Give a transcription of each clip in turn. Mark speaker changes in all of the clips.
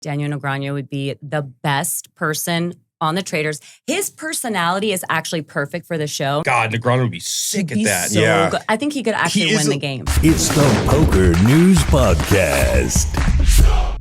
Speaker 1: Daniel Negreanu would be the best person on the Traitors. His personality is actually perfect for the show.
Speaker 2: God, Negreanu would be sick at that.
Speaker 1: So good. I think he could actually win the game.
Speaker 3: It's the PokerNews Podcast.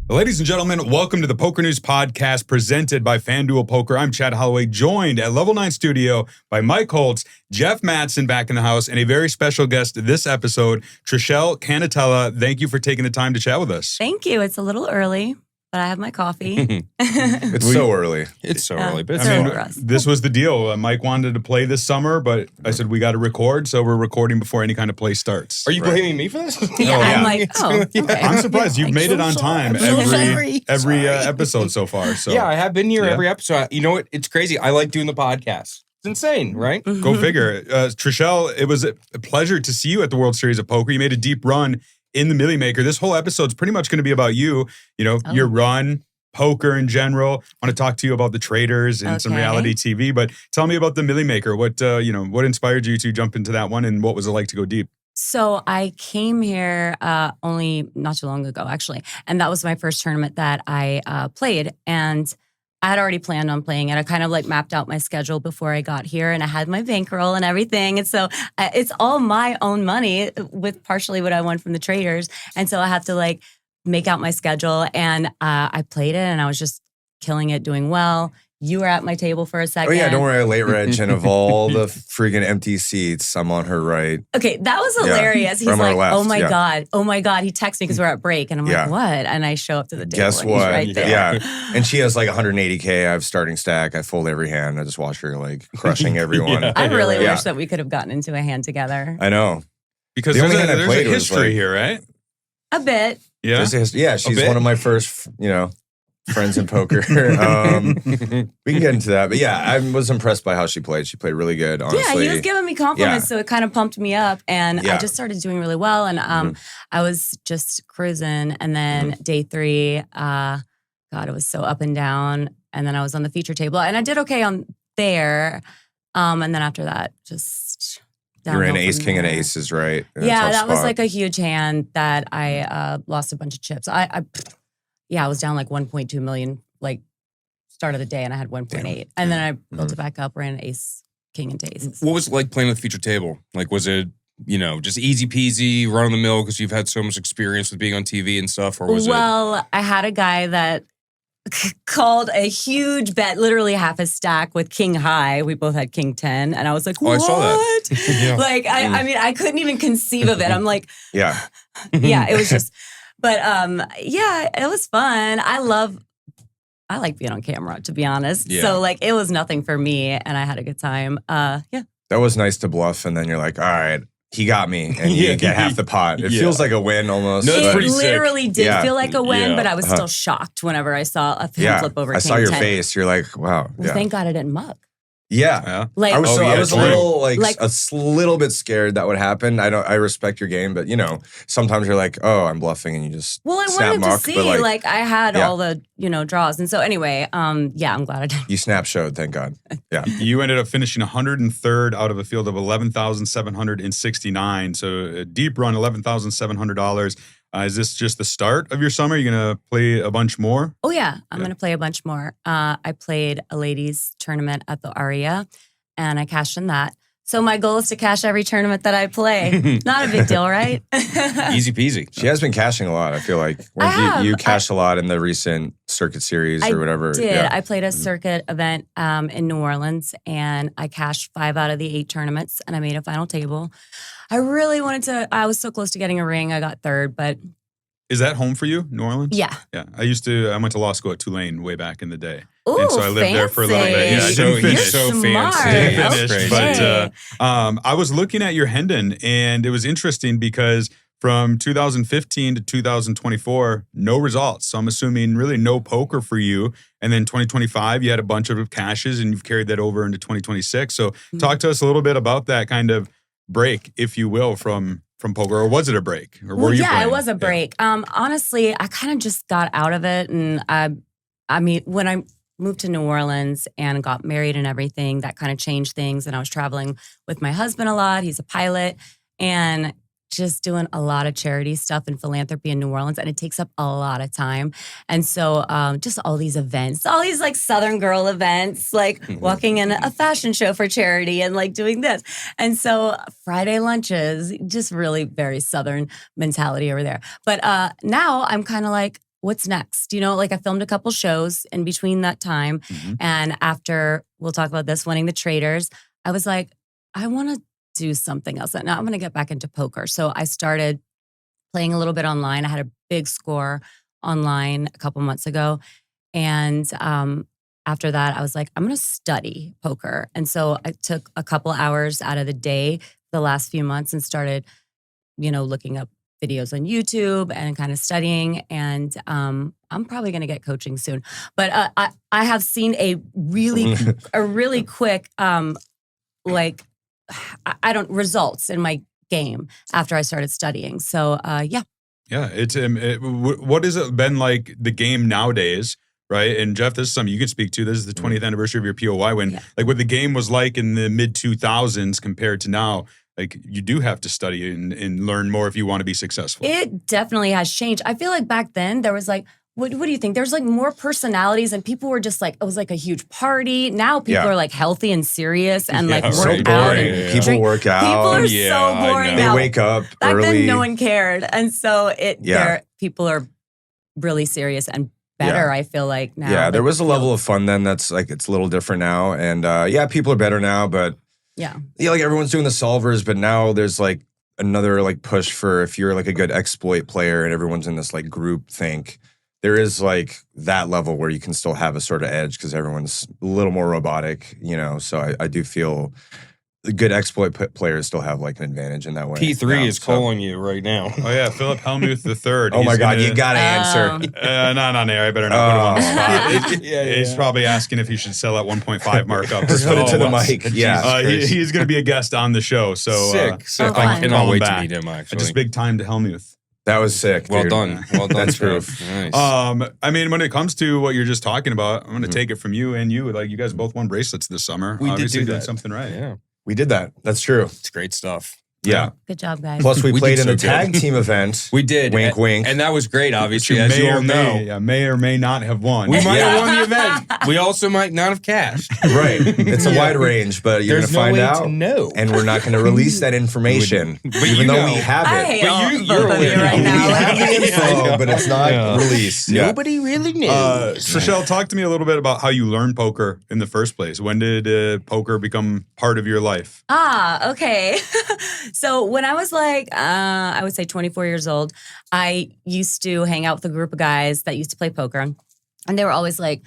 Speaker 4: Ladies and gentlemen, welcome to the PokerNews Podcast presented by FanDuel Poker. I'm Chad Holloway, joined at Level 9 Studio by Mike Holtz, Jeff Madsen back in the house, and a very special guest this episode, Trishelle Cannatella. Thank you for taking the time to chat with us.
Speaker 1: Thank you. It's a little early, but I have my coffee.
Speaker 5: It's so early.
Speaker 2: It's so early, but
Speaker 1: it's
Speaker 4: this was the deal. Mike wanted to play this summer, but I said we got to record, so we're recording before any kind of play starts.
Speaker 2: Are you blaming me for this?
Speaker 1: Yeah, I'm like, okay.
Speaker 4: I'm surprised you've made it on time every episode so far. So
Speaker 2: yeah, I have been here every episode. You know what? It's crazy. I like doing the podcast. It's insane, right?
Speaker 1: Mm-hmm.
Speaker 4: Go figure. Trishelle, it was a pleasure to see you at the World Series of Poker. You made a deep run in the Millie Maker. This whole episode's pretty much going to be about you, your run, poker in general. I want to talk to you about the Traitors and some reality TV, but tell me about the Millie Maker. What inspired you to jump into that one, and what was it like to go deep?
Speaker 1: So I came here only not too long ago, actually, and that was my first tournament that I played, and I had already planned on playing it. I kind of mapped out my schedule before I got here, and I had my bankroll and everything. And so it's all my own money with partially what I won from the Traitors. And so I have to make out my schedule. And I played it, and I was just killing it, doing well. You were at my table for a second.
Speaker 5: Oh yeah, don't worry, late reg, and of all the freaking empty seats, I'm on her right.
Speaker 1: Okay, that was hilarious.
Speaker 5: Yeah.
Speaker 1: He's like,
Speaker 5: left.
Speaker 1: oh my God. He texts me because we're at break, and I'm like, what? And I show up to the table.
Speaker 5: Guess
Speaker 1: and
Speaker 5: what?
Speaker 1: He's right there.
Speaker 5: Yeah, and she has 180K. I have starting stack. I fold every hand. I just watch her crushing everyone.
Speaker 1: I really wish that we could have gotten into a hand together.
Speaker 5: I know.
Speaker 4: Because
Speaker 5: The
Speaker 4: there's
Speaker 5: only hand I
Speaker 4: a
Speaker 5: played was,
Speaker 4: history here, right?
Speaker 1: A bit.
Speaker 4: Yeah.
Speaker 5: She's one of my first, friends in poker. We can get into that. But yeah, I was impressed by how she played. She played really good, honestly.
Speaker 1: Yeah, he was giving me compliments, so it kind of pumped me up. And I just started doing really well. And I was just cruising. And then day 3, God, it was so up and down. And then I was on the feature table. And I did okay on there. And then after that, just
Speaker 5: You were in
Speaker 1: downhill
Speaker 5: ace,
Speaker 1: from
Speaker 5: king, and
Speaker 1: there.
Speaker 5: aces, right?
Speaker 1: Yeah, that was a huge hand that I lost a bunch of chips. I was down 1.2 million start of the day, and I had 1.8, and then I built it back up, ran ace, king, into aces.
Speaker 2: What was it like playing with feature table? Was it just easy peasy, run of the mill because you've had so much experience with being on TV and stuff, or was it?
Speaker 1: Well, I had a guy that called a huge bet, literally half a stack with king high. We both had king 10, and I was like, what?
Speaker 2: I saw that.
Speaker 1: I mean, I couldn't even conceive of it. I'm like,
Speaker 5: yeah,
Speaker 1: it was just, but it was fun. I like being on camera, to be honest.
Speaker 2: Yeah.
Speaker 1: So it was nothing for me, and I had a good time.
Speaker 5: That was nice to bluff, and then you're like, all right, he got me, and you get half the pot. It feels like a win almost.
Speaker 2: No,
Speaker 1: it
Speaker 2: pretty
Speaker 1: literally
Speaker 2: sick.
Speaker 1: did feel like a win,
Speaker 2: Yeah.
Speaker 1: but I was still shocked whenever I saw a flip over.
Speaker 5: I
Speaker 1: king
Speaker 5: saw your
Speaker 1: 10.
Speaker 5: face. You're like, wow.
Speaker 1: Well, thank God I didn't muck.
Speaker 5: Yeah. I was a little a little bit scared that would happen. I respect your game, but sometimes you're like, oh, I'm bluffing, and you just
Speaker 1: I
Speaker 5: snap
Speaker 1: wanted
Speaker 5: muck,
Speaker 1: to see.
Speaker 5: but
Speaker 1: I had all the draws, and so anyway, I'm glad I did.
Speaker 5: you snap showed, thank God. Yeah.
Speaker 4: You ended up finishing 103rd out of a field of 11,769. So a deep run, $11,700. Is this just the start of your summer? Are you going to play a bunch more?
Speaker 1: Oh, yeah. I'm going to play a bunch more. I played a ladies tournament at the Aria, and I cashed in that. So my goal is to cash every tournament that I play. Not a big deal, right?
Speaker 2: Easy peasy.
Speaker 5: She has been cashing a lot, I feel like. You cashed a lot in the recent circuit series or whatever.
Speaker 1: I did.
Speaker 5: Yeah.
Speaker 1: I played a circuit event in New Orleans, and I cashed 5 out of the 8 tournaments, and I made a final table. I really wanted to. I was so close to getting a ring. I got 3rd, but.
Speaker 4: Is that home for you, New Orleans?
Speaker 1: Yeah.
Speaker 4: Yeah. I went to law school at Tulane way back in the day.
Speaker 1: Ooh,
Speaker 4: and so I lived there for a little bit. Yeah, I
Speaker 2: So
Speaker 4: didn't
Speaker 2: he's
Speaker 4: finish.
Speaker 2: so
Speaker 1: Smart.
Speaker 2: fancy.
Speaker 4: Didn't
Speaker 1: Okay.
Speaker 4: finish, but I was looking at your Hendon, and it was interesting because from 2015 to 2024, no results. So I'm assuming really no poker for you. And then 2025, you had a bunch of cashes, and you've carried that over into 2026. So talk to us a little bit about that kind of break, if you will, from poker, or was it a break? Or were you playing?
Speaker 1: It was a break. Yeah. Honestly, I kind of just got out of it, and I mean, when I moved to New Orleans and got married and everything, that kind of changed things. And I was traveling with my husband a lot. He's a pilot, and just doing a lot of charity stuff and philanthropy in New Orleans, and it takes up a lot of time. And so just all these events, all these like Southern girl events, like walking in a fashion show for charity and like doing this. And so Friday lunches, just really very Southern mentality over there. But now I'm kind of like, what's next? You know, like I filmed a couple shows in between that time. And after, we'll talk about this, winning the Traitors, I was like, I want to do something else. Now I'm going to get back into poker. So I started playing a little bit online. I had a big score online a couple months ago. And after that, I was like, I'm going to study poker. And so I took a couple hours out of the day the last few months and started, you know, looking up videos on YouTube and kind of studying. And I'm probably going to get coaching soon. But I have seen a really quick, results in my game after I started studying. So, yeah.
Speaker 4: Yeah. What has it been like the game nowadays? Right. And Jeff, this is something you can speak to. This is the 20th anniversary of your POY win. Yeah. Like what the game was like in the mid 2000s compared to now. Like you do have to study and learn more if you want to be successful.
Speaker 1: It definitely has changed. I feel like back then there was like, what do you think? There's like more personalities and people were just like, it was like a huge party. Now people are like healthy and serious and like work out. And
Speaker 5: people work out.
Speaker 1: People are so boring now.
Speaker 5: They wake up
Speaker 1: back
Speaker 5: early.
Speaker 1: Then no one cared. And so people are really serious and better, I feel like now.
Speaker 5: Yeah, there was a level of fun then that's like, it's a little different now. And people are better now, but like everyone's doing the solvers, but now there's like another like push for if you're like a good exploit player and everyone's in this like group think, there is like that level where you can still have a sort of edge because everyone's a little more robotic, you know? So I do feel the good exploit players still have like an advantage in that way.
Speaker 2: P3 is calling you right now.
Speaker 4: Oh yeah, Phil Hellmuth III.
Speaker 5: Oh my God, you gotta answer.
Speaker 4: Not on air. I better not put him on the spot. He's probably asking if he should sell at 1.5 markup.
Speaker 5: Just put it to the mic. Yeah,
Speaker 4: he's going to be a guest on the show. So
Speaker 2: sick. I cannot wait to meet him. Actually,
Speaker 4: just big time to Hellmuth.
Speaker 5: That was sick.
Speaker 2: Well
Speaker 5: dude.
Speaker 2: done. Well done.
Speaker 5: That's proof.
Speaker 2: Nice.
Speaker 4: I mean, when it comes to what you're just talking about, I'm going to take it from you and you. Like, you guys both won bracelets this summer.
Speaker 2: We
Speaker 4: Obviously
Speaker 2: did do
Speaker 4: doing
Speaker 2: that.
Speaker 4: something right.
Speaker 2: Yeah,
Speaker 5: we did that. That's true.
Speaker 2: It's great stuff.
Speaker 5: Yeah.
Speaker 1: Good job, guys.
Speaker 5: Plus, we played in
Speaker 2: did
Speaker 5: the
Speaker 2: so
Speaker 5: tag
Speaker 2: good.
Speaker 5: team event.
Speaker 2: We did.
Speaker 5: Wink, wink.
Speaker 2: And that was great, obviously,
Speaker 4: You
Speaker 2: as you all know.
Speaker 4: may or may not have won.
Speaker 2: We might have won the event. We also might not have cashed.
Speaker 5: Right. It's a wide range, but you're going to find out.
Speaker 2: To know.
Speaker 5: And we're not going to release that information, even though we have
Speaker 1: I
Speaker 5: it.
Speaker 1: hate
Speaker 2: But
Speaker 1: all
Speaker 2: you're
Speaker 1: both of you right
Speaker 5: We
Speaker 1: now.
Speaker 5: have the info, but it's not released. Yeah.
Speaker 2: Nobody really knows.
Speaker 4: Trishelle, talk to me a little bit about how you learned poker in the first place. When did poker become part of your life?
Speaker 1: Okay. So when I was like, I would say 24 years old, I used to hang out with a group of guys that used to play poker. And they were always like,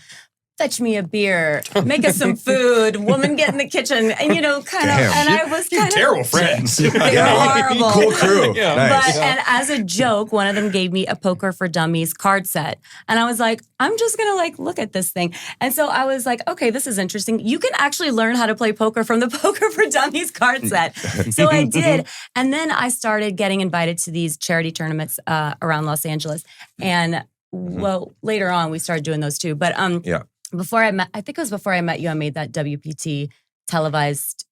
Speaker 1: fetch me a beer, make us some food, woman get in the kitchen. And, you know, kind of, and I was kind of.
Speaker 2: Terrible friends.
Speaker 1: They were horrible.
Speaker 5: Cool crew.
Speaker 2: Yeah.
Speaker 5: Nice.
Speaker 1: And as a joke, one of them gave me a Poker for Dummies card set. And I was like, I'm just going to like look at this thing. And so I was like, okay, this is interesting. You can actually learn how to play poker from the Poker for Dummies card set. So I did. And then I started getting invited to these charity tournaments around Los Angeles. And well, later on, we started doing those too. But before I think it was before I met you, I made that WPT televised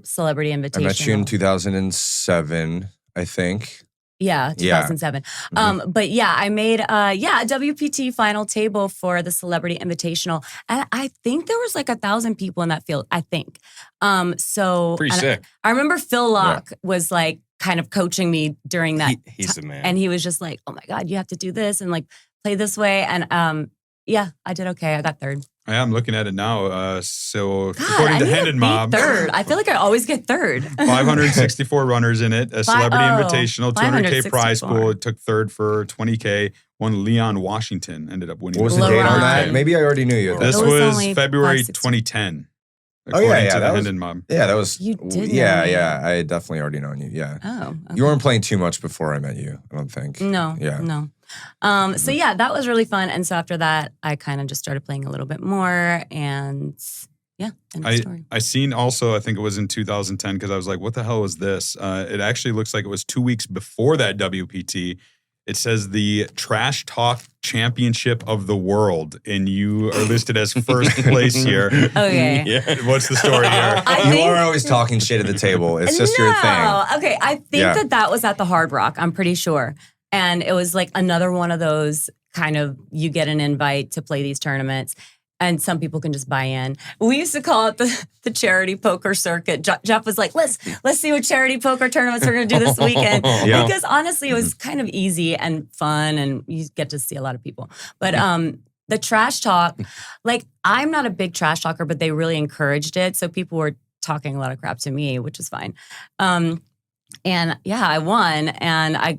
Speaker 1: celebrity invitation.
Speaker 5: I met you in 2007, I think.
Speaker 1: Yeah, 2007. But yeah, I made a WPT final table for the Celebrity Invitational. And I think there was like 1,000 people in that field, I think. So
Speaker 2: pretty sick.
Speaker 1: I remember Phil Locke was like kind of coaching me during that.
Speaker 2: He's the man.
Speaker 1: And he was just like, oh my God, you have to do this and like play this way. And yeah, I did okay. I got third.
Speaker 4: I'm looking at it now. So
Speaker 1: God,
Speaker 4: according to Hendon Mob,
Speaker 1: third. I feel like I always get third.
Speaker 4: 564 runners in it. A celebrity invitational, 200K prize pool. It took third for 20K. One Leon Washington ended up winning.
Speaker 5: What was the date on that? Maybe I already knew you.
Speaker 4: This was February 2010.
Speaker 5: According to
Speaker 4: the
Speaker 5: that
Speaker 4: Hendon Mob.
Speaker 5: Yeah, that was.
Speaker 1: You did.
Speaker 5: Yeah. I definitely already known you. Yeah.
Speaker 1: Oh. Okay.
Speaker 5: You weren't playing too much before I met you. I don't think.
Speaker 1: No.
Speaker 5: Yeah.
Speaker 1: No. So yeah, that was really fun. And so after that, I kind of just started playing a little bit more, and yeah, end of story.
Speaker 4: I seen also, I think it was in 2010, because I was like, what the hell was this? It actually looks like it was 2 weeks before that WPT. it says the Trash Talk Championship of the World, and you are listed as first place here.
Speaker 1: Okay.
Speaker 4: Yeah. What's the story here?
Speaker 5: You are always talking shit at the table. It's just your thing.
Speaker 1: Okay, I think that was at the Hard Rock. I'm pretty sure. And it was like another one of those kind of, you get an invite to play these tournaments. And some people can just buy in. We used to call it the charity poker circuit. Jeff was like, let's see what charity poker tournaments we're going to do this weekend.
Speaker 5: Yeah.
Speaker 1: Because honestly, it was kind of easy and fun, and you get to see a lot of people. But the trash talk, like, I'm not a big trash talker, but they really encouraged it. So people were talking a lot of crap to me, which is fine. And yeah, I won. And I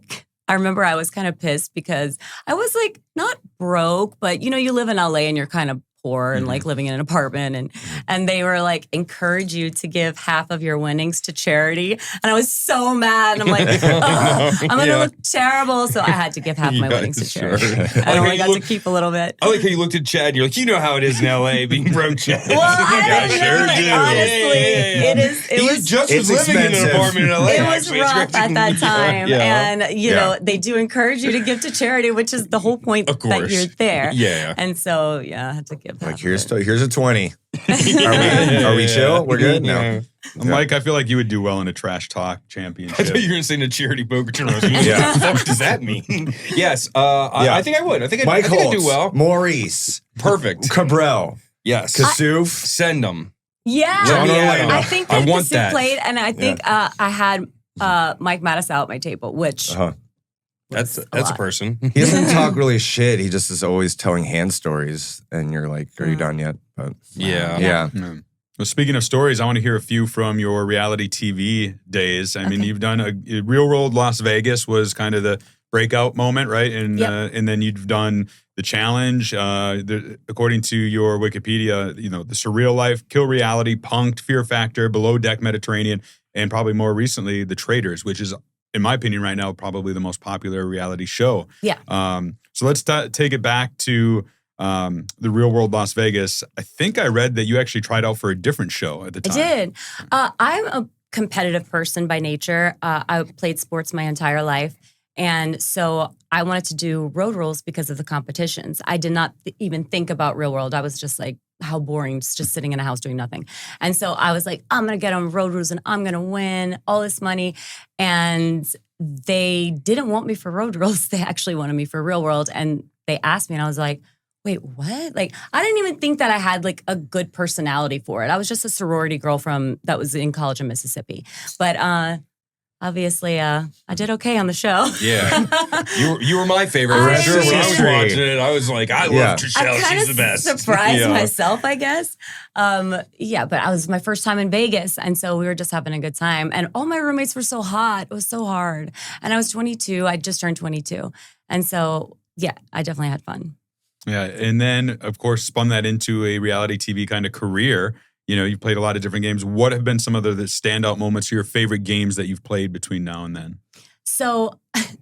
Speaker 1: remember I was kind of pissed because I was like, not broke, but you live in LA and you're kind of poor and like living in an apartment, and they were like, encourage you to give half of your winnings to charity. And I was so mad. And I'm like, I'm going to look terrible. So I had to give half my winnings to charity. I only got to keep a little bit.
Speaker 2: I like how you looked at Chad and you're like, you know how it is in LA being broke, Chad.
Speaker 1: Well, I sure do. Honestly, it was
Speaker 2: just was living in an apartment in LA.
Speaker 1: It was rough at that time. And, you know, they do encourage you to give to charity, which is the whole point that you're there.
Speaker 2: Yeah.
Speaker 1: And so, yeah, I had to give
Speaker 5: like, here's a 20. Are we chill? We're good? No.
Speaker 4: Mike, I feel like you would do well in a trash talk championship.
Speaker 2: I thought you were going to say in a charity poker tournament. What the fuck does that mean? Yes. I think I would. I think I'd do well.
Speaker 5: Maurice.
Speaker 2: Perfect.
Speaker 5: Cabral.
Speaker 2: Yes.
Speaker 5: Kasuf.
Speaker 2: Send them.
Speaker 1: Yeah. I think that Kasuf played, and I think I had Mike Madsen out at my table, which...
Speaker 2: That's a person.
Speaker 5: He doesn't talk really shit. He just is always telling hand stories, and you're like, "Are you done yet?" But yeah.
Speaker 4: Well, speaking of stories, I want to hear a few from your reality TV days. I mean, you've done a Real World Las Vegas was kind of the breakout moment, right? And and then you've done the challenge. According to your Wikipedia, the Surreal Life, Kill Reality, Punked, Fear Factor, Below Deck Mediterranean, and probably more recently, the Traitors, which is, in my opinion, right now, probably the most popular reality show.
Speaker 1: Yeah.
Speaker 4: So let's take it back to the Real World Las Vegas. I think I read that you actually tried out for a different show at the time.
Speaker 1: I did. I'm a competitive person by nature. I played sports my entire life. And so I wanted to do Road Rules because of the competitions. I did not even think about Real World. I was just like, how boring, just sitting in a house doing nothing. And so I was like, I'm going to get on Road Rules and I'm going to win all this money. And they didn't want me for Road Rules. They actually wanted me for Real World. And they asked me and I was like, wait, what? Like, I didn't even think that I had like a good personality for it. I was just a sorority girl that was in college in Mississippi. But obviously, I did okay on the show.
Speaker 2: Yeah. You were my favorite. For sure. When I was watching it, I was like, I love Trishelle. She's the best.
Speaker 1: Surprised myself, I guess. But it was my first time in Vegas. And so we were just having a good time. And all my roommates were so hot. It was so hard. And I was 22. I just turned 22. And so, yeah, I definitely had fun.
Speaker 4: Yeah. And then, of course, spun that into a reality TV kind of career. You've played a lot of different games. What have been some of the standout moments, your favorite games that you've played between now and then?
Speaker 1: So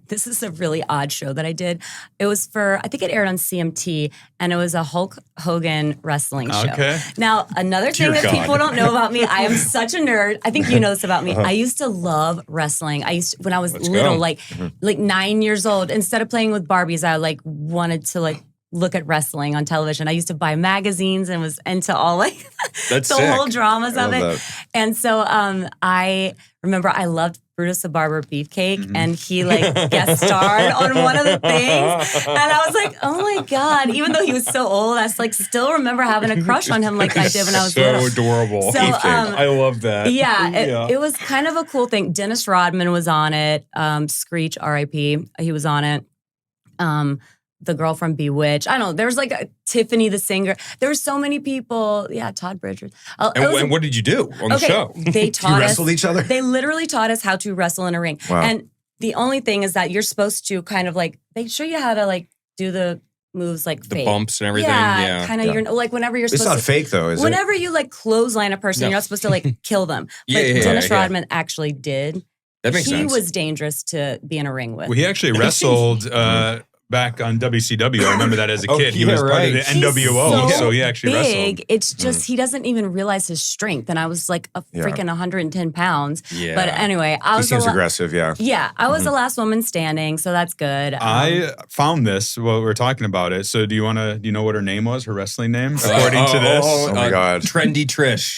Speaker 1: this is a really odd show that I did. It was I think it aired on CMT, and it was a Hulk Hogan wrestling show.
Speaker 4: Okay.
Speaker 1: Now, another thing that people don't know about me, I am such a nerd. I think you know this about me. I used to love wrestling. When I was little, like 9 years old, instead of playing with Barbies, I wanted to look at wrestling on television. I used to buy magazines and was into all the whole dramas of it. That. And so I remember I loved Brutus the Barber Beefcake, and he guest starred on one of the things. And I was like, oh my God, even though he was so old, I still remember having a crush on him like I did when I was little.
Speaker 2: So adorable.
Speaker 1: So,
Speaker 2: I love that.
Speaker 1: Yeah, it was kind of a cool thing. Dennis Rodman was on it. Screech, R.I.P. He was on it. The girl from Bewitched. I don't know. There was Tiffany the singer. There were so many people. Yeah, Todd Bridgers.
Speaker 2: And what did you do on the show?
Speaker 1: They taught us.
Speaker 5: You wrestled each other?
Speaker 1: They literally taught us how to wrestle in a ring.
Speaker 5: Wow.
Speaker 1: And the only thing is that you're supposed to kind of they show you how to do the moves
Speaker 2: the
Speaker 1: fake.
Speaker 2: Bumps and everything.
Speaker 1: Yeah. Kind of you're whenever you're supposed to.
Speaker 5: It's not fake though, is it?
Speaker 1: Whenever you clothesline a person, you're not supposed to kill them. But Dennis Rodman actually did.
Speaker 2: That makes sense.
Speaker 1: He was dangerous to be in a ring with.
Speaker 4: Well, he actually wrestled back on WCW. I remember that as a kid. He was part of the NWO, so he actually wrestled.
Speaker 1: It's just he doesn't even realize his strength. And I was like a freaking 110 pounds. Yeah. But anyway,
Speaker 5: he seems aggressive,
Speaker 1: Yeah, I was the last woman standing, so that's good.
Speaker 4: I found this while we were talking about it. So do you know what her name was, her wrestling name, according to this?
Speaker 5: Oh my God.
Speaker 2: Trendy Trish.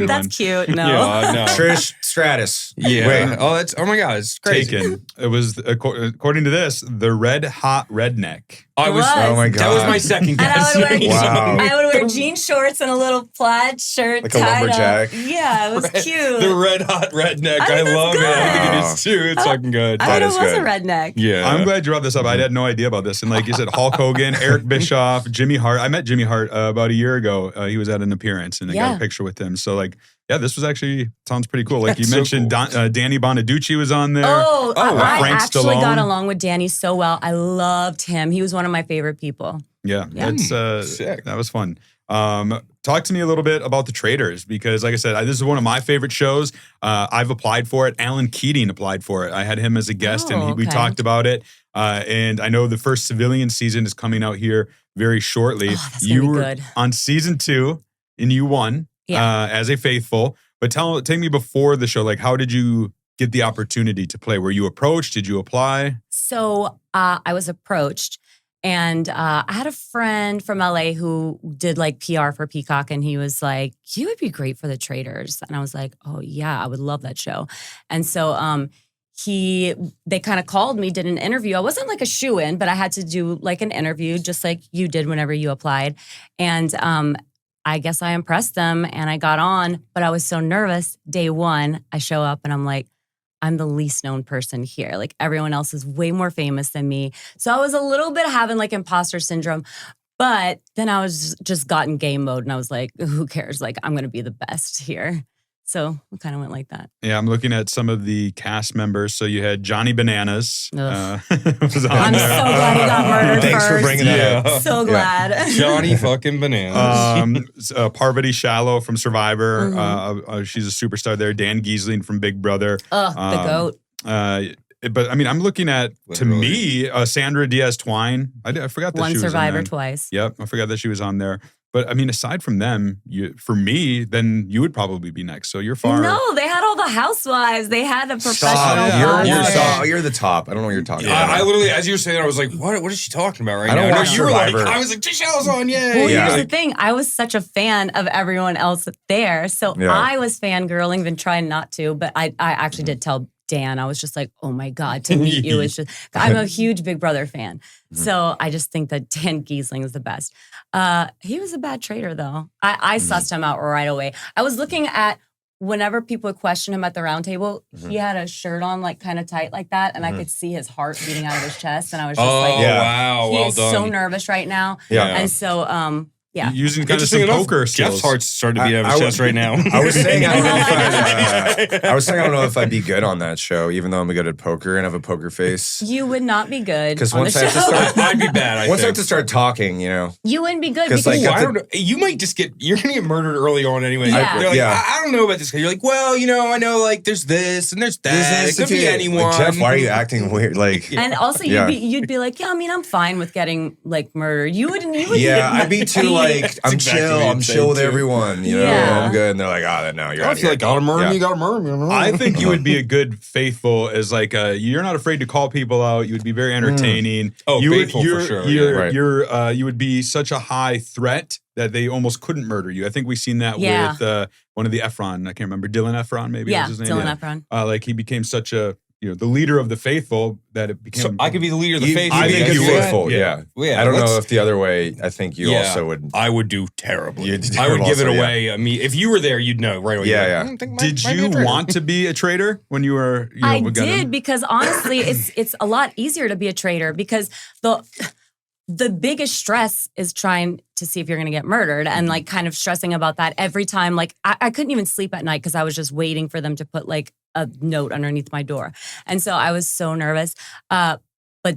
Speaker 1: That's cute. No.
Speaker 2: No.
Speaker 5: Trish Stratus.
Speaker 2: Yeah.
Speaker 5: Wait.
Speaker 2: Oh my God, it's crazy.
Speaker 4: Taken. It was, according to this, the Red Hot Redneck.
Speaker 2: Oh my God. That was my second guess.
Speaker 1: And I would wear jean shorts and a little plaid shirt.
Speaker 5: Like a lumberjack.
Speaker 1: Yeah, it was cute.
Speaker 2: The Red Hot Redneck. I love it. I think it is too. It's fucking good.
Speaker 1: I thought it was a redneck.
Speaker 2: Yeah.
Speaker 4: I'm glad you brought this up. I had no idea about this. And like you said, Hulk Hogan, Eric Bischoff, Jimmy Hart. I met Jimmy Hart about a year ago. He was at an appearance and I got a picture with him. So like, yeah, this was actually sounds pretty cool. Like you mentioned,
Speaker 2: cool.
Speaker 4: Danny Bonaducci was on there.
Speaker 1: I
Speaker 4: Frank
Speaker 1: actually
Speaker 4: Stallone.
Speaker 1: got along with Danny so well. I loved him. He was one of my favorite people.
Speaker 4: Yeah. That's
Speaker 2: sick.
Speaker 4: That was fun. Talk to me a little bit about the Traitors because, like I said, this is one of my favorite shows. I've applied for it. Alan Keating applied for it. I had him as a guest, and we talked about it. And I know the first civilian season is coming out here very shortly.
Speaker 1: Oh, that's gonna be good.
Speaker 4: On season 2, and you won as a faithful. But take me before the show. Like, how did you get the opportunity to play? Were you approached? Did you apply?
Speaker 1: So I was approached. And I had a friend from LA who did like PR for Peacock, and he was like, "You would be great for the Traitors." And I was like, "Oh yeah, I would love that show." And so they kind of called me, did an interview. I wasn't like a shoo-in, but I had to do like an interview, just like you did whenever you applied. And I guess I impressed them, and I got on. But I was so nervous. Day 1, I show up, and I'm like, I'm the least known person here. Like everyone else is way more famous than me. So I was a little bit having like imposter syndrome, but then I was just got in game mode and I was like, who cares? Like I'm going to be the best here. So it kind of went like that.
Speaker 4: Yeah, I'm looking at some of the cast members. So you had Johnny Bananas. Was on
Speaker 1: I'm
Speaker 4: there.
Speaker 1: so glad he got murdered
Speaker 5: Thanks for bringing that up.
Speaker 1: So glad.
Speaker 2: Johnny fucking Bananas.
Speaker 4: Parvati Shallow from Survivor. She's a superstar there. Dan Giesling from Big Brother.
Speaker 1: The GOAT.
Speaker 4: But I mean, I'm looking at, to me, Sandra Diaz-Twine. I forgot that she was
Speaker 1: Survivor
Speaker 4: on there.
Speaker 1: twice.
Speaker 4: Yep, I forgot that she was on there. But I mean, aside from them, for me, then you would probably be next. So you're far.
Speaker 1: No, they had all the housewives. They had a professional.
Speaker 5: You're the top. I don't know what you're talking about.
Speaker 2: I literally, as you were saying, I was like, what is she talking about right now?
Speaker 5: I don't watch Survivor.
Speaker 2: I was like, Trishelle's on, yay.
Speaker 1: Well, here's the thing. I was such a fan of everyone else there. So I was fangirling, been trying not to, but I actually did tell Dan, I was just like, oh my God, to meet you is just, I'm a huge Big Brother fan. So I just think that Dan Giesling is the best. He was a bad traitor though. I sussed him out right away. I was looking at whenever people would question him at the round table, he had a shirt on like kind of tight like that. And I could see his heart beating out of his chest. And I was just
Speaker 2: wow,
Speaker 1: he
Speaker 2: well
Speaker 1: is
Speaker 2: done.
Speaker 1: so nervous right now.
Speaker 5: Yeah.
Speaker 1: And so, yeah.
Speaker 4: Using kind of some poker skills.
Speaker 2: Jeff's heart's starting to beat out of his chest right now.
Speaker 5: I was saying I don't know if I'd be good on that show, even though I'm good at poker and have a poker face.
Speaker 1: You would not be good.
Speaker 5: Because
Speaker 1: once
Speaker 5: I have to start,
Speaker 2: I'd be bad.
Speaker 5: I have to start talking, you know,
Speaker 1: you wouldn't be good because
Speaker 5: like,
Speaker 2: I don't know. You might just you're gonna get murdered early on anyway.
Speaker 1: Yeah.
Speaker 2: I don't know about this guy. You're like, well, I know like there's this and there's that. It could be anyone.
Speaker 5: Like, Jeff, why are you acting weird? Like,
Speaker 1: and also you'd be like, yeah, I mean, I'm fine with getting like murdered. You wouldn't.
Speaker 5: I'd be too like, I'm chill. I'm chill with everyone, you know. I'm good, and they're like, no, you're out of here.
Speaker 2: Like, gotta murder me, gotta murder me.
Speaker 4: I think you would be a good faithful as like you're not afraid to call people out. You would be very entertaining.
Speaker 2: Faithful for sure.
Speaker 4: You would be such a high threat that they almost couldn't murder you. I think we've seen that with one of the Efron. I can't remember, Dylan Efron, maybe was his name.
Speaker 1: Dylan Efron.
Speaker 4: Like he became such a the leader of the faithful that it became.
Speaker 2: So I could be the leader of the faithful.
Speaker 5: I think you would.
Speaker 2: Yeah.
Speaker 5: I don't know if the other way. I think you also would.
Speaker 2: I would do terribly.
Speaker 5: I
Speaker 2: would give it away. I mean, if you were there, you'd know right away.
Speaker 5: Yeah.
Speaker 4: Did you want to be a traitor when you were?
Speaker 1: I did because honestly, it's a lot easier to be a traitor because the biggest stress is trying to see if you're going to get murdered and like kind of stressing about that every time. Like I couldn't even sleep at night because I was just waiting for them to put like a note underneath my door. And so I was so nervous. But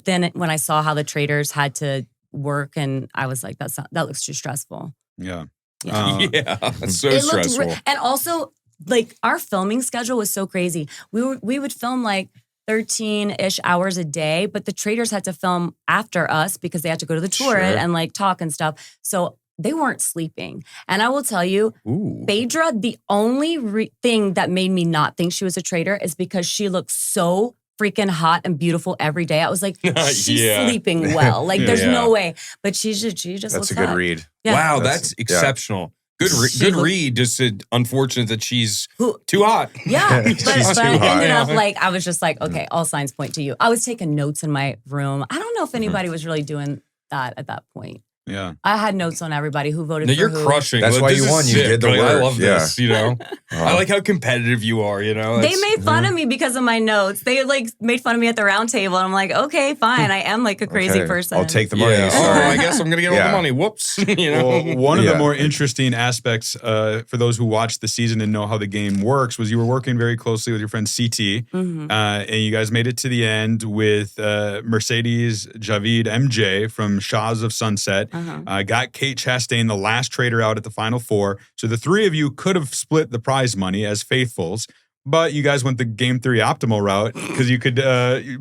Speaker 1: then when I saw how the Traitors had to work and I was like, that looks too stressful.
Speaker 4: Yeah.
Speaker 2: It's so stressful.
Speaker 1: And also like our filming schedule was so crazy. We would film like 13-ish hours a day, but the Traitors had to film after us because they had to go to the tour
Speaker 5: Sure.
Speaker 1: and like talk and stuff. So they weren't sleeping. And I will tell you, Phaedra, the only thing that made me not think she was a traitor is because she looked so freaking hot and beautiful every day. I was like, she's sleeping well. Like, there's no way. But she just
Speaker 5: That's
Speaker 1: looks
Speaker 5: a good
Speaker 1: hot.
Speaker 5: read.
Speaker 1: Yeah.
Speaker 2: Wow, that's exceptional. Good read. Just unfortunate that she's too hot.
Speaker 1: Yeah, but
Speaker 5: She's
Speaker 1: I
Speaker 5: too hot.
Speaker 1: ended up like, I was just like, okay, all signs point to you. I was taking notes in my room. I don't know if anybody was really doing that at that point.
Speaker 4: Yeah.
Speaker 1: I had notes on everybody who voted
Speaker 2: No,
Speaker 1: for
Speaker 2: you're
Speaker 1: who.
Speaker 2: crushing.
Speaker 5: That's why
Speaker 2: This
Speaker 5: you
Speaker 2: is
Speaker 5: won. You
Speaker 2: sick.
Speaker 5: did the
Speaker 2: Like,
Speaker 5: work.
Speaker 2: I love this, you know?
Speaker 5: Uh-huh.
Speaker 2: I like how competitive you are, you know?
Speaker 1: They made fun of me because of my notes. They like made fun of me at the round table. And I'm like, okay, fine. I am like a crazy
Speaker 5: Okay,
Speaker 1: person.
Speaker 5: I'll take the money.
Speaker 2: Oh,
Speaker 5: Sorry.
Speaker 2: I guess I'm going to get all the money. Whoops. You know?
Speaker 4: Well, one of
Speaker 5: Yeah.
Speaker 4: the more interesting aspects for those who watched the season and know how the game works was you were working very closely with your friend CT, and you guys made it to the end with Mercedes Javid MJ from Shahs of Sunset. Got Kate Chastain, the last traitor, out at the final four. So the three of you could have split the prize money as faithfuls, but you guys went the game theory optimal route because you could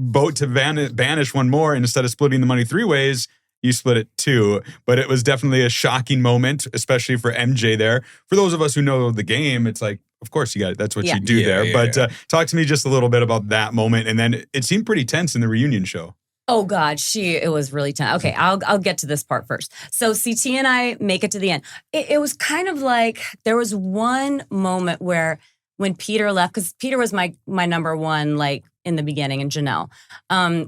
Speaker 4: vote to banish one more, and instead of splitting the money three ways, you split it two. But it was definitely a shocking moment, especially for MJ there. For those of us who know the game, it's like, of course, that's what you do there. But talk to me just a little bit about that moment. And then it seemed pretty tense in the reunion show.
Speaker 1: Oh God, it was really tense. Okay, I'll get to this part first. So CT and I make it to the end. It was kind of like there was one moment where when Peter left, because Peter was my number one, like in the beginning, and Janelle.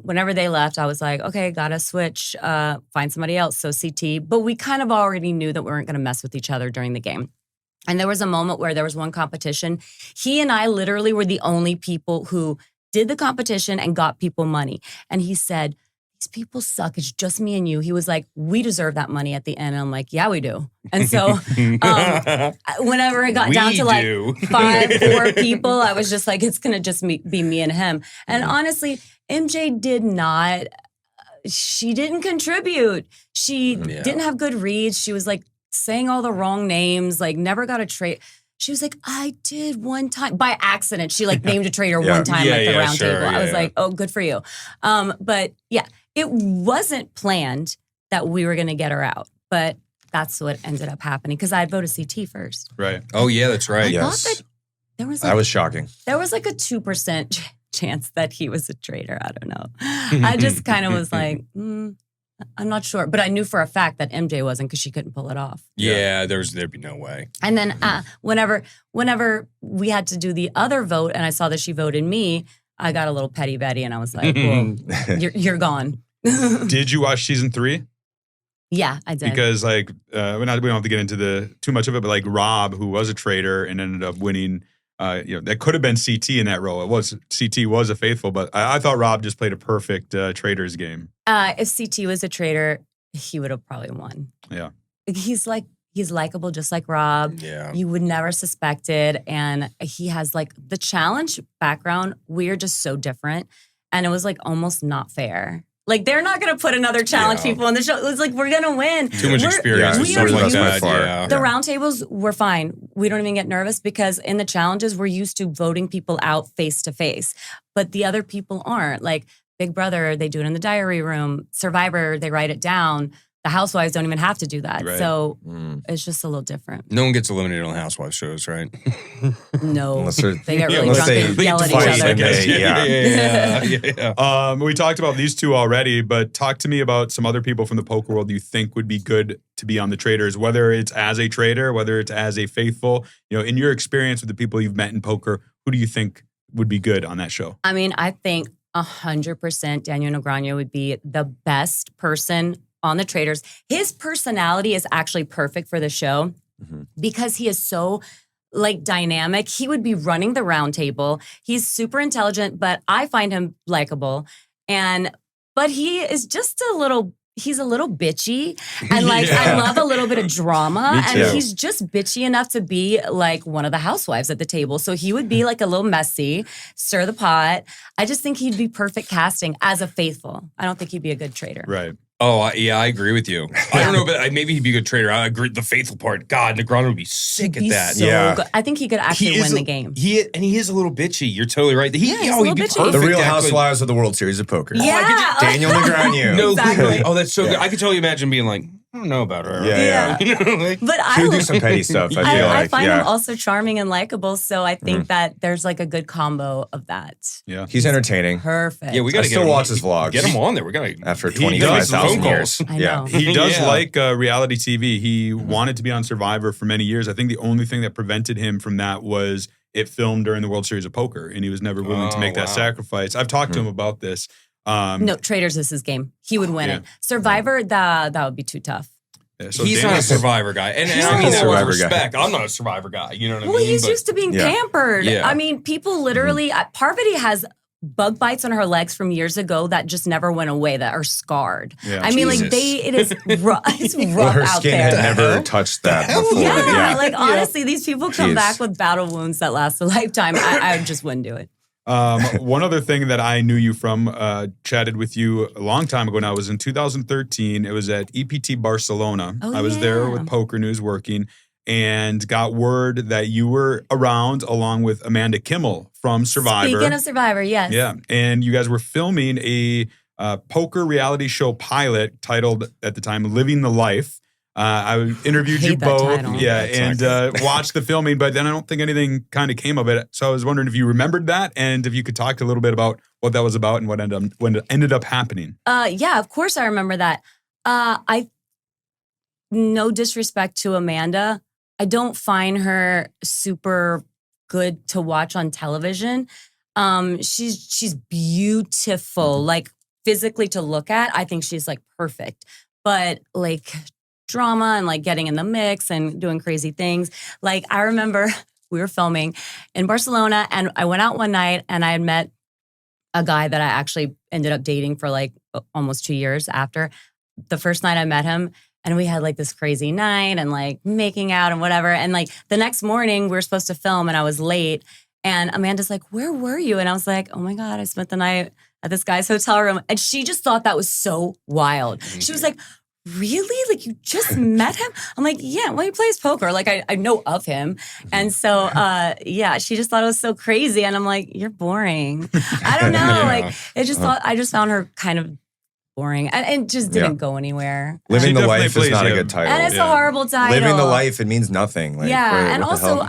Speaker 1: Whenever they left, I was like, okay, gotta switch, find somebody else. So CT, but we kind of already knew that we weren't gonna mess with each other during the game. And there was a moment where there was one competition. He and I literally were the only people who did the competition and got people money. And he said, these people suck. It's just me and you. He was like, we deserve that money at the end. And I'm like, yeah, we do. And so whenever it got down to like 4 people, I was just like, it's going to just be me and him. And honestly, MJ she didn't contribute. She didn't have good reads. She was like saying all the wrong names, like never got a trade. She was like, I did one time by accident. She like named a traitor one time at the round table. I was like, oh, good for you. But yeah, it wasn't planned that we were going to get her out, but that's what ended up happening because I had voted CT first.
Speaker 4: Right.
Speaker 2: Oh yeah, that's right.
Speaker 1: I thought that there was
Speaker 5: That was shocking.
Speaker 1: There was like a 2% chance that he was a traitor. I don't know. I just kind of was like, I'm not sure, but I knew for a fact that MJ wasn't because she couldn't pull it off.
Speaker 2: Yeah, there'd be no way.
Speaker 1: And then whenever we had to do the other vote, and I saw that she voted me, I got a little petty Betty, and I was like, "Well, you're gone."
Speaker 4: Did you watch season 3?
Speaker 1: Yeah, I did.
Speaker 4: Because like we don't have to get into too much of it, but like Rob, who was a traitor and ended up winning. That could have been CT in that role. CT was a faithful, but I thought Rob just played a perfect Traitors game.
Speaker 1: If CT was a traitor, he would have probably won.
Speaker 4: Yeah,
Speaker 1: he's likable, just like Rob.
Speaker 2: Yeah,
Speaker 1: you would never suspect it, and he has like the challenge background. We're just so different, and it was like almost not fair. Like, they're not going to put another challenge people on the show. It was like, we're going to win.
Speaker 2: Too much experience with stuff like that. Yeah.
Speaker 1: The roundtables were fine. We don't even get nervous because in the challenges, we're used to voting people out face to face. But the other people aren't. Like, Big Brother, they do it in the diary room. Survivor, they write it down. The Housewives don't even have to do that.
Speaker 4: Right.
Speaker 1: So it's just a little different.
Speaker 2: No one gets eliminated on Housewives shows, right?
Speaker 1: No.
Speaker 5: Unless
Speaker 1: they get really drunk and yell at each other.
Speaker 4: We talked about these two already, but talk to me about some other people from the poker world you think would be good to be on the Traitors, whether it's as a traitor, whether it's as a faithful. In your experience with the people you've met in poker, who do you think would be good on that show?
Speaker 1: I mean, I think 100% Daniel Negreanu would be the best person on the Traitors. His personality is actually perfect for the show because he is so like dynamic. He would be running the round table. He's super intelligent, but I find him likable. But he is just he's a little bitchy. And like, I love a little bit of drama. And he's just bitchy enough to be like one of the housewives at the table. So he would be like a little messy, stir the pot. I just think he'd be perfect casting as a faithful. I don't think he'd be a good traitor.
Speaker 4: Right.
Speaker 2: Oh, yeah, I agree with you. I don't know, but maybe he'd be a good trader. I agree. The faithful part. God, Negreanu would be sick at that.
Speaker 1: So good. I think he could actually win the game.
Speaker 2: He is a little bitchy. You're totally right. He'd be
Speaker 1: bitchy.
Speaker 2: perfect.
Speaker 5: The Real Housewives of the World Series of Poker.
Speaker 1: Yeah.
Speaker 5: Daniel Negreanu.
Speaker 2: No, exactly. Oh, that's so good. I could totally imagine being like, I don't know about her.
Speaker 5: Yeah.
Speaker 2: You know, like,
Speaker 1: but
Speaker 5: she would do some petty stuff, I feel like.
Speaker 1: I find him also charming and likable, so I think that there's like a good combo of that.
Speaker 4: Yeah.
Speaker 5: He's entertaining.
Speaker 1: Perfect.
Speaker 5: Yeah, we got to still watch his vlogs.
Speaker 2: Get him on there. We got to.
Speaker 5: After 25,000 years.
Speaker 1: I know.
Speaker 4: He does like reality TV. He wanted to be on Survivor for many years. I think the only thing that prevented him from that was it filmed during the World Series of Poker, and he was never willing to make that sacrifice. I've talked to him about this.
Speaker 1: No, Traitors is his game. He would win it. Survivor, that would be too tough.
Speaker 4: Yeah, so
Speaker 2: he's not a Survivor guy. And I mean that with respect. I'm not a Survivor guy. You know what I mean?
Speaker 1: Well, he's used to being pampered.
Speaker 2: Yeah.
Speaker 1: I mean, people literally, Parvati has bug bites on her legs from years ago that just never went away, that are scarred.
Speaker 4: Yeah.
Speaker 1: I mean, it is rough, it's rough
Speaker 5: her
Speaker 1: out
Speaker 5: skin
Speaker 1: there.
Speaker 5: had never touched that before.
Speaker 1: Yeah, like honestly, these people come back with battle wounds that last a lifetime. I just wouldn't do it.
Speaker 4: One other thing that I knew you from, chatted with you a long time ago now, was in 2013. It was at EPT Barcelona. I was there with PokerNews working and got word that you were around along with Amanda Kimmel from Survivor.
Speaker 1: Speaking of Survivor, yes.
Speaker 4: Yeah. And you guys were filming a poker reality show pilot titled at the time, Living the Life. I interviewed you both, and watched the filming, but then I don't think anything kind of came of it. So I was wondering if you remembered that, and if you could talk a little bit about what that was about and what ended up happening.
Speaker 1: Yeah, of course I remember that. No disrespect to Amanda, I don't find her super good to watch on television. She's beautiful, like physically to look at. I think she's like perfect, but like drama and like getting in the mix and doing crazy things. Like I remember we were filming in Barcelona and I went out one night and I had met a guy that I actually ended up dating for like almost 2 years after. The first night I met him and we had like this crazy night and like making out and whatever. And like the next morning we were supposed to film and I was late and Amanda's like, "Where were you?" And I was like, "Oh my God, I spent the night at this guy's hotel room." And she just thought that was so wild. She was like, "Really? Like you just met him?" I'm like, "Yeah, well, he plays poker. Like I know of him." And so, she just thought it was so crazy. And I'm like, "You're boring." I don't know. Like I just found her kind of boring and just didn't go anywhere.
Speaker 5: Living the Life is not a good title.
Speaker 1: And it's a horrible title.
Speaker 5: Living the Life, it means nothing. Like,
Speaker 1: and also,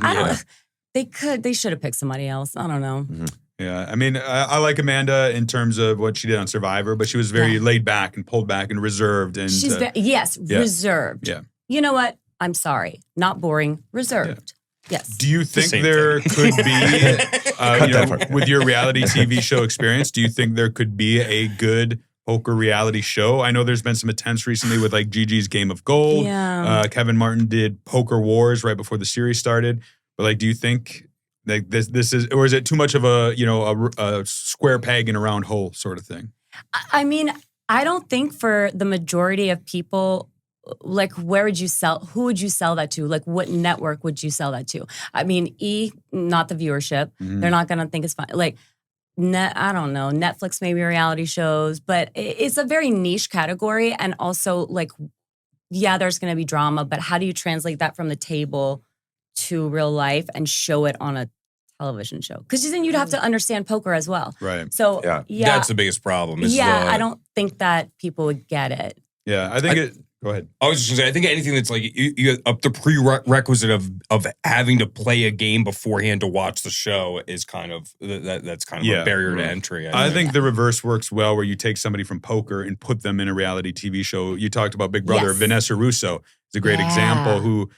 Speaker 1: they should have picked somebody else. I don't know.
Speaker 5: Mm-hmm.
Speaker 4: Yeah, I mean, I like Amanda in terms of what she did on Survivor, but she was very laid back and pulled back and reserved. And
Speaker 1: she's reserved.
Speaker 4: Yeah.
Speaker 1: You know what? I'm sorry. Not boring. Reserved. Yes.
Speaker 4: Do you think there could be, with your reality TV show experience, do you think there could be a good poker reality show? I know there's been some attempts recently with like Gigi's Game of Gold.
Speaker 1: Yeah.
Speaker 4: Kevin Martin did Poker Wars right before the series started. But like, do you think like this is, or is it too much of a square peg in a round hole sort of thing?
Speaker 1: I mean, I don't think for the majority of people, like who would you sell that to? Like what network would you sell that to? I mean, not the viewership.
Speaker 4: Mm-hmm.
Speaker 1: They're not going to think it's fun. Like I don't know, Netflix maybe reality shows, but it's a very niche category. And also like, yeah, there's going to be drama, but how do you translate that from the table to real life and show it on a television show? Because then you'd have to understand poker as well.
Speaker 4: Right.
Speaker 1: So yeah,
Speaker 2: that's the biggest problem.
Speaker 1: I don't think that people would get it.
Speaker 4: Yeah, I think go ahead.
Speaker 2: I was just gonna say, I think anything that's like you up the prerequisite of having to play a game beforehand to watch the show is kind of that's kind of a barrier to entry.
Speaker 4: I think the reverse works well, where you take somebody from poker and put them in a reality TV show. You talked about Big Brother. Vanessa Russo is a great example who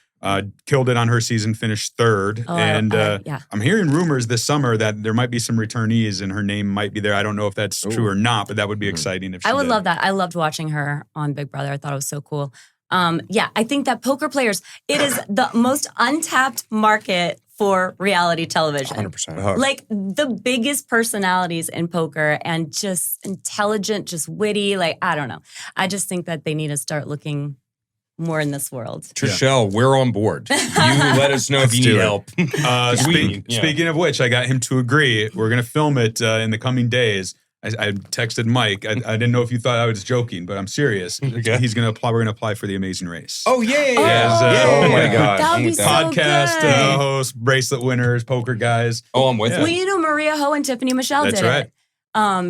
Speaker 4: killed it on her season, finished third. I'm hearing rumors this summer that there might be some returnees and her name might be there. I don't know if that's true or not, but that would be exciting if she
Speaker 1: I would
Speaker 4: did.
Speaker 1: love that. I loved watching her on Big Brother. I thought it was so cool. I think that poker players, it is the most untapped market for reality television.
Speaker 2: 100%.
Speaker 1: Like the biggest personalities in poker and just intelligent, just witty. Like, I don't know. I just think that they need to start looking more in this world.
Speaker 2: Trishelle, we're on board. You let us know if you need help.
Speaker 4: Speaking of which, I got him to agree. We're going to film it in the coming days. I texted Mike. I didn't know if you thought I was joking, but I'm serious.
Speaker 2: Okay.
Speaker 4: He's gonna apply. We're gonna apply for the Amazing Race.
Speaker 2: Oh yeah.
Speaker 5: Oh my God.
Speaker 1: That would be so
Speaker 4: Podcast
Speaker 1: good.
Speaker 4: hosts, bracelet winners, poker guys.
Speaker 2: Oh, I'm with
Speaker 1: Well,
Speaker 2: you.
Speaker 1: you know, Maria Ho and Tiffany Michelle
Speaker 4: That's
Speaker 1: did
Speaker 4: right.
Speaker 1: it.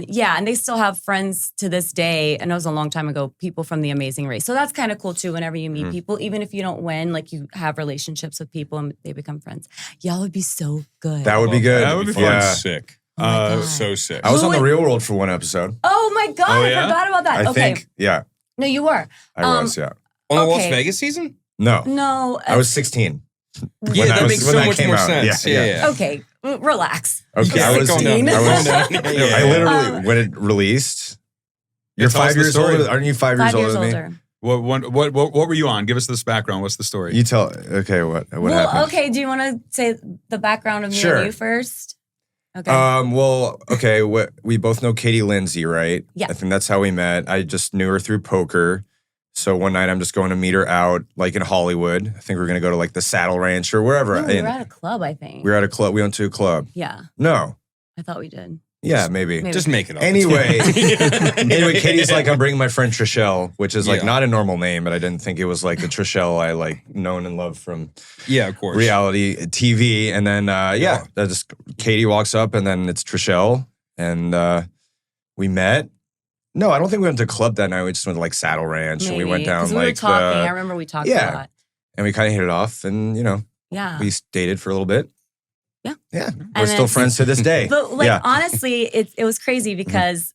Speaker 1: Yeah, and they still have friends to this day. And it was a long time ago, people from the Amazing Race. So that's kind of cool too. Whenever you meet people, even if you don't win, like you have relationships with people and they become friends. Y'all would be so good.
Speaker 5: That would be good.
Speaker 4: That would be fun.
Speaker 5: Yeah.
Speaker 2: Sick.
Speaker 1: Oh my God.
Speaker 2: So sick.
Speaker 5: I was
Speaker 1: Who
Speaker 5: on the
Speaker 1: would-
Speaker 5: Real World for one episode.
Speaker 1: Oh my God,
Speaker 4: Oh,
Speaker 1: I
Speaker 4: yeah?
Speaker 1: forgot about that.
Speaker 5: I
Speaker 1: Okay.
Speaker 5: think, yeah,
Speaker 1: No, you were.
Speaker 5: I was, yeah.
Speaker 2: On the Las
Speaker 1: okay.
Speaker 2: Vegas season?
Speaker 5: No,
Speaker 1: No.
Speaker 5: I was 16.
Speaker 2: Yeah, that
Speaker 5: I was-
Speaker 2: makes
Speaker 5: when
Speaker 2: so
Speaker 5: that
Speaker 2: much
Speaker 5: came
Speaker 2: more
Speaker 5: out.
Speaker 2: sense.
Speaker 5: Yeah,
Speaker 2: Yeah.
Speaker 1: Okay, relax.
Speaker 5: Okay,
Speaker 2: Yeah,
Speaker 5: I was,
Speaker 2: calm down.
Speaker 5: I was,
Speaker 2: Calm down. Yeah.
Speaker 5: I literally, when it released, you're
Speaker 4: tell us
Speaker 5: 5
Speaker 4: the
Speaker 5: years
Speaker 4: story.
Speaker 5: older, aren't you 5 years
Speaker 1: 5 years
Speaker 5: older than me?
Speaker 1: older.
Speaker 4: What were you on? Give us this background. What's the story?
Speaker 5: You tell, okay, what
Speaker 1: Well,
Speaker 5: happened?
Speaker 1: okay, do you want to say the background of me
Speaker 5: Sure.
Speaker 1: and you first? Okay.
Speaker 5: Well, okay, we both know Katie Lindsay, right?
Speaker 1: Yeah.
Speaker 5: I think that's how we met. I just knew her through poker. So one night I'm just going to meet her out, like in Hollywood. I think we are going to go to like the Saddle Ranch or wherever.
Speaker 1: No, we
Speaker 5: And
Speaker 1: were at a club, I think.
Speaker 5: we were at a club. We went to a club.
Speaker 1: Yeah,
Speaker 5: No.
Speaker 1: I thought we did.
Speaker 5: Yeah, maybe.
Speaker 1: Maybe.
Speaker 2: Just make it up.
Speaker 5: Anyway, Katie's like, I'm bringing my friend Trishelle, which is like
Speaker 2: Yeah.
Speaker 5: not a normal name, but I didn't think it was like the Trishelle I like known and loved from
Speaker 2: Yeah, of course.
Speaker 5: reality TV. And then, Katie walks up and then it's Trishelle and we met. No, I don't think we went to a club that night. We just went to like Saddle Ranch and we went
Speaker 1: Maybe,
Speaker 5: down
Speaker 1: 'cause we were
Speaker 5: like
Speaker 1: talking. I remember we talked a lot.
Speaker 5: and we kind of hit it off and,
Speaker 1: Yeah.
Speaker 5: we dated for a little bit.
Speaker 1: Yeah.
Speaker 5: Yeah.
Speaker 1: And
Speaker 5: We're still
Speaker 1: then-
Speaker 5: friends to this day.
Speaker 1: But like
Speaker 5: Yeah.
Speaker 1: honestly, it was crazy because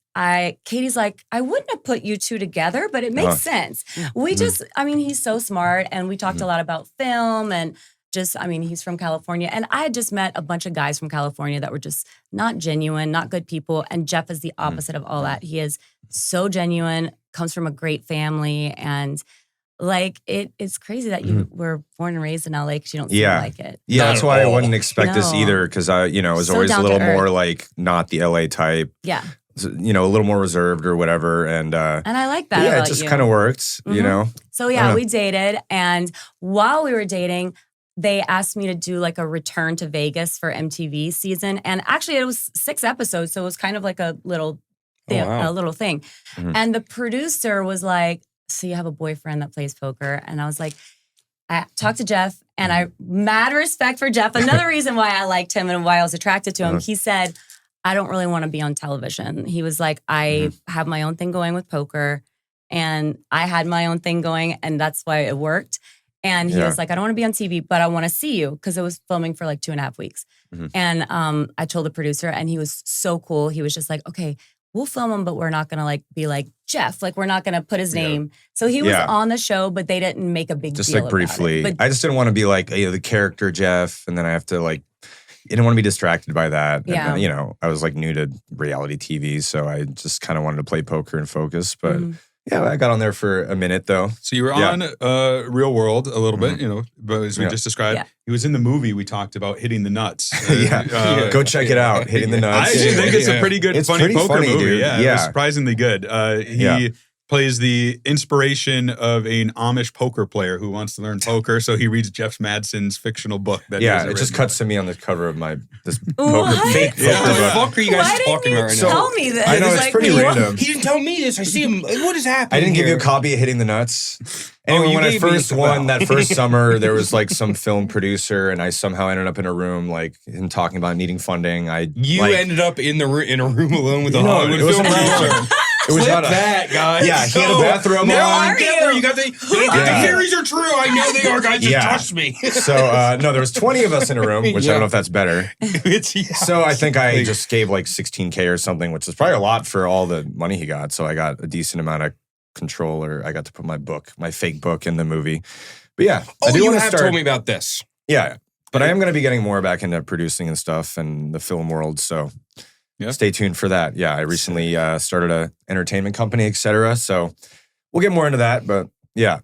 Speaker 1: Katie's like, I wouldn't have put you two together, but it makes sense. We just, he's so smart and we talked a lot about film and he's from California. And I had just met a bunch of guys from California that were just not genuine, not good people. And Jeff is the opposite of all that. He is so genuine, comes from a great family. And like, it's crazy that you were born and raised in LA because you don't seem like it.
Speaker 5: Yeah,
Speaker 2: Not
Speaker 5: that's
Speaker 2: at
Speaker 5: why I
Speaker 2: all.
Speaker 5: wouldn't expect this
Speaker 1: No.
Speaker 5: either because I, was
Speaker 1: So
Speaker 5: always a
Speaker 1: down to
Speaker 5: little
Speaker 1: earth.
Speaker 5: more like not the LA type,
Speaker 1: Yeah.
Speaker 5: a little more reserved or whatever. And
Speaker 1: And I like that
Speaker 5: yeah,
Speaker 1: about
Speaker 5: it just
Speaker 1: you.
Speaker 5: kind of worked, you
Speaker 1: Mhm.
Speaker 5: know?
Speaker 1: So
Speaker 5: I
Speaker 1: yeah,
Speaker 5: don't know.
Speaker 1: we dated. And while we were dating, they asked me to do like a return to Vegas for MTV season. And actually it was 6 episodes. So it was kind of like a little thing.
Speaker 2: wow.
Speaker 1: A little thing.
Speaker 5: Mhm.
Speaker 1: And the producer was like, so you have a boyfriend that plays poker? And I was like, I talked to Jeff and I mad respect for Jeff. Another reason why I liked him and why I was attracted to him, he said, I don't really want to be on television. He was like, I have my own thing going with poker and I had my own thing going and that's why it worked. And he was like, I don't want to be on TV, but I want to see you because it was filming for like 2.5 weeks. And I told the producer and he was so cool. He was just like, okay, we'll film him, but we're not going to like be like Jeff. Like we're not going to put his name. So he was on the show, but they didn't make a big
Speaker 5: Just
Speaker 1: deal
Speaker 5: like briefly.
Speaker 1: about it. But
Speaker 5: I just didn't want to be like, the character Jeff. And then I have to like, I didn't want to be distracted by that.
Speaker 1: Yeah.
Speaker 5: And then, I was like new to reality TV. So I just kind of wanted to play poker and focus. But yeah, I got on there for a minute though.
Speaker 4: So you were on Real World a little bit, but as we just described, he was in the movie we talked about, Hitting the Nuts.
Speaker 5: Go check it out. Hitting the Nuts.
Speaker 4: I actually think it's a pretty good,
Speaker 5: It's
Speaker 4: funny
Speaker 5: pretty
Speaker 4: poker
Speaker 5: funny,
Speaker 4: movie.
Speaker 5: dude.
Speaker 4: Yeah, it
Speaker 5: Yeah.
Speaker 4: was surprisingly good. He plays the inspiration of an Amish poker player who wants to learn poker. So he reads Jeff Madsen's fictional book. That he has
Speaker 5: Yeah, it just
Speaker 4: written.
Speaker 5: cuts to me on the cover of this
Speaker 1: What?
Speaker 5: poker, fake
Speaker 2: What
Speaker 5: poker
Speaker 2: the
Speaker 5: book.
Speaker 2: fuck are you guys
Speaker 1: why didn't
Speaker 2: talking
Speaker 1: you
Speaker 2: about right
Speaker 1: tell
Speaker 2: now?
Speaker 1: me this?
Speaker 5: I know, it's
Speaker 1: Like,
Speaker 5: pretty
Speaker 1: what?
Speaker 5: random.
Speaker 2: He didn't tell me this. I see him. What is happening?
Speaker 5: I didn't give you a
Speaker 2: here?
Speaker 5: copy of Hitting the Nuts. Anyway,
Speaker 2: you
Speaker 5: when I
Speaker 2: gave me
Speaker 5: first
Speaker 2: the-
Speaker 5: won
Speaker 2: wow.
Speaker 5: that first summer, there was like some film producer, and I somehow ended up in a room, like him talking about needing funding.
Speaker 2: You ended up in a room alone with a
Speaker 5: No,
Speaker 2: Hollywood
Speaker 5: it was
Speaker 2: film
Speaker 5: a room.
Speaker 2: producer.
Speaker 5: It was
Speaker 2: Clip
Speaker 5: not a-
Speaker 2: that, guys.
Speaker 5: Yeah, he had a bathrobe
Speaker 2: now
Speaker 5: on.
Speaker 2: I get where you got the theories are true. I know they are, guys. Just
Speaker 5: Yeah.
Speaker 2: trust me.
Speaker 5: So no, there was 20 of us in a room, which I don't know if that's better. So I think I just gave like $16K or something, which is probably a lot for all the money he got. So I got a decent amount of control, or I got to put my fake book in the movie. But yeah, I do
Speaker 2: you
Speaker 5: want to
Speaker 2: have
Speaker 5: start.
Speaker 2: told me about this.
Speaker 5: Yeah, but I am going to be getting more back into producing and stuff and the film world. So stay tuned for that. Yeah, I recently started a entertainment company, etc. So we'll get more into that. But yeah,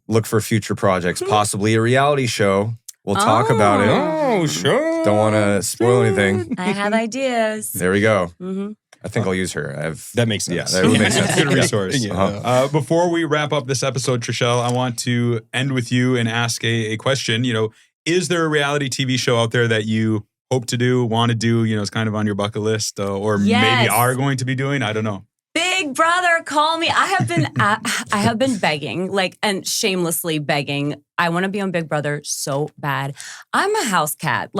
Speaker 5: look for future projects, possibly a reality show. We'll talk about it.
Speaker 2: Oh, sure.
Speaker 5: Don't want to spoil anything.
Speaker 1: I have ideas.
Speaker 5: There we go.
Speaker 1: Mm-hmm.
Speaker 5: I think I'll use her.
Speaker 2: That makes sense.
Speaker 5: Yeah, that would make sense.
Speaker 4: Good resource.
Speaker 2: Yeah.
Speaker 4: Before we wrap up this episode, Trishelle, I want to end with you and ask a question. Is there a reality TV show out there that you hope to do, want to do, it's kind of on your bucket list or
Speaker 1: Yes.
Speaker 4: maybe are going to be doing? I don't know.
Speaker 1: Big brother, call me. I have been begging, and shamelessly begging. I want to be on Big Brother so bad. I'm a house cat.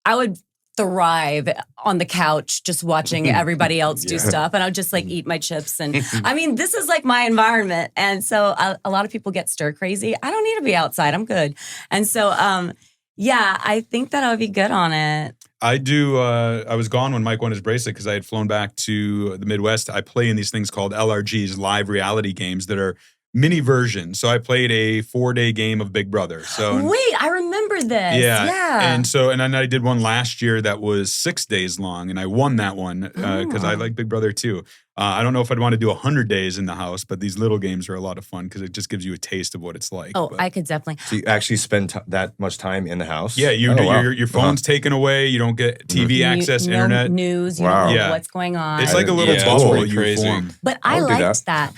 Speaker 1: I would thrive on the couch just watching everybody else do stuff, and I would just eat my chips. And I mean, this is my environment. And so a lot of people get stir crazy. I don't need to be outside. I'm good. And so, I think that I would be good on it.
Speaker 4: I do. I was gone when Mike won his bracelet because I had flown back to the Midwest. I play in these things called LRGs, live reality games that are mini versions. So I played a 4-day game of Big Brother. So
Speaker 1: wait, I remember this. Yeah.
Speaker 4: And then I did one last year that was 6 days long, and I won that one because I like Big Brother too. I don't know if I'd want to do 100 days in the house, but these little games are a lot of fun because it just gives you a taste of what it's like.
Speaker 1: Oh, I could definitely.
Speaker 5: So you actually spend that much time in the house?
Speaker 4: Yeah, your phone's taken away. You don't get TV access, internet.
Speaker 1: News, you don't know what's going on.
Speaker 4: It's like a little bubble you form.
Speaker 1: But I liked that.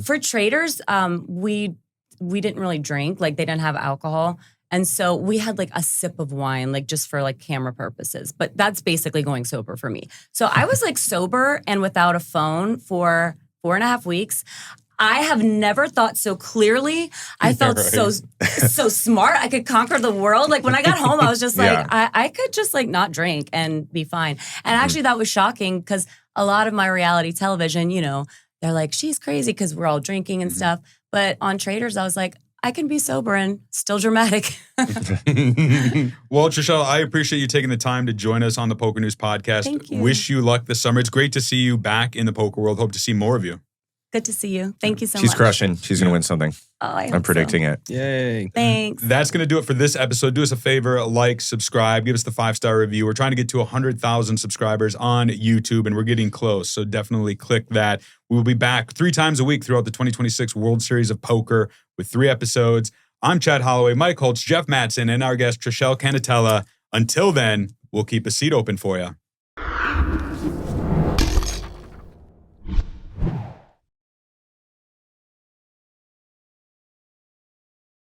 Speaker 1: For Traitors, we didn't really drink. They didn't have alcohol. And so we had a sip of wine, just for camera purposes. But that's basically going sober for me. So I was sober and without a phone for 4.5 weeks. I have never thought so clearly. I felt so smart. I could conquer the world. When I got home, I was just I could just not drink and be fine. And actually that was shocking because a lot of my reality television, they're she's crazy because we're all drinking and stuff. But on Traitors, I was I can be sober and still dramatic.
Speaker 4: Well, Trishelle, I appreciate you taking the time to join us on the Poker News Podcast.
Speaker 1: Thank you.
Speaker 4: Wish you luck this summer. It's great to see you back in the poker world. Hope to see more of you.
Speaker 1: Good to see you. Thank you so much.
Speaker 5: She's crushing. She's going to win something.
Speaker 1: Oh,
Speaker 5: I'm predicting it.
Speaker 2: Yay.
Speaker 1: Thanks.
Speaker 4: That's going to do it for this episode. Do us a favor, subscribe, give us the 5-star review. We're trying to get to 100,000 subscribers on YouTube, and we're getting close. So definitely click that. We will be back 3 times a week throughout the 2026 World Series of Poker with 3 episodes. I'm Chad Holloway, Mike Holtz, Jeff Madsen, and our guest Trishelle Cannatella. Until then, we'll keep a seat open for you.